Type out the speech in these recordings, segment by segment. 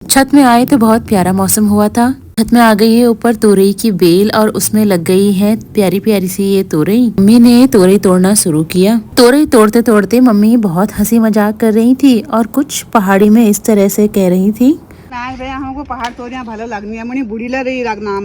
छत में आए तो बहुत प्यारा मौसम हुआ था। छत में आ गई है ऊपर तोरई की बेल और उसमें लग गई है प्यारी प्यारी सी ये तोरई। मम्मी ने तोरई तोड़ना शुरू किया। तोरई तोड़ते तोड़ते मम्मी बहुत हंसी मजाक कर रही थी और कुछ पहाड़ी में इस तरह से कह रही थी, हमको पहाड़ तोड़िया भलो लगनी है मनी बुढ़ीला रही लगना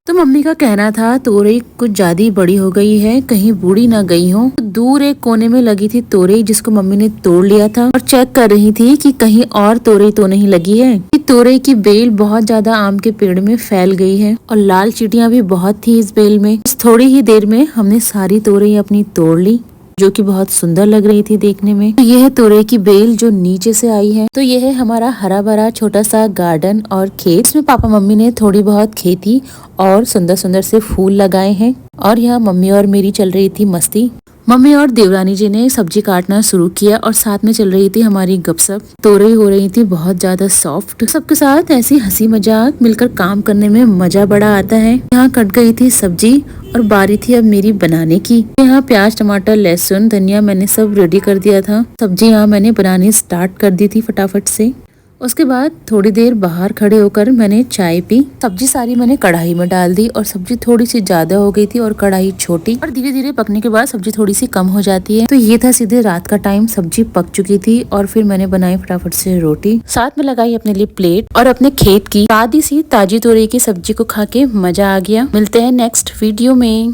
तो मम्मी का कहना था तोरई कुछ ज्यादा ही बड़ी हो गई है, कहीं बूढ़ी ना गई हो। तो दूर एक कोने में लगी थी तोरई जिसको मम्मी ने तोड़ लिया था और चेक कर रही थी कि कहीं और तोरई तो नहीं लगी है। कि तोरई की बेल बहुत ज्यादा आम के पेड़ में फैल गई है और लाल चींटियां भी बहुत थी इस बेल में। बस थोड़ी ही देर में हमने सारी तोरई अपनी तोड़ ली, जो कि बहुत सुंदर लग रही थी देखने में। तो यह है तोरई की बेल जो नीचे से आई है। तो यह है हमारा हरा भरा छोटा सा गार्डन और खेत। इसमें पापा मम्मी ने थोड़ी बहुत खेती और सुंदर सुंदर से फूल लगाए हैं और यहाँ मम्मी और मेरी चल रही थी मस्ती। मम्मी और देवरानी जी ने सब्जी काटना शुरू किया और साथ में चल रही थी हमारी गपशप। तोरई हो रही थी बहुत ज्यादा सॉफ्ट। सबके साथ ऐसी हंसी मजाक मिलकर काम करने में मजा बड़ा आता है। यहाँ कट गई थी सब्जी और बारी थी अब मेरी बनाने की। यहाँ प्याज टमाटर लहसुन धनिया मैंने सब रेडी कर दिया था। सब्जी यहाँ मैंने बनानी स्टार्ट कर दी थी फटाफट से। उसके बाद थोड़ी देर बाहर खड़े होकर मैंने चाय पी। सब्जी सारी मैंने कढ़ाई में डाल दी और सब्जी थोड़ी सी ज्यादा हो गई थी और कढ़ाई छोटी, और धीरे धीरे पकने के बाद सब्जी थोड़ी सी कम हो जाती है। तो ये था सीधे रात का टाइम, सब्जी पक चुकी थी और फिर मैंने बनाई फटाफट से रोटी। साथ में लगाई अपने लिए प्लेट और अपने खेत की ताजी सी ताजी तोरई की सब्जी को खा के मजा आ गया। मिलते हैं नेक्स्ट वीडियो में।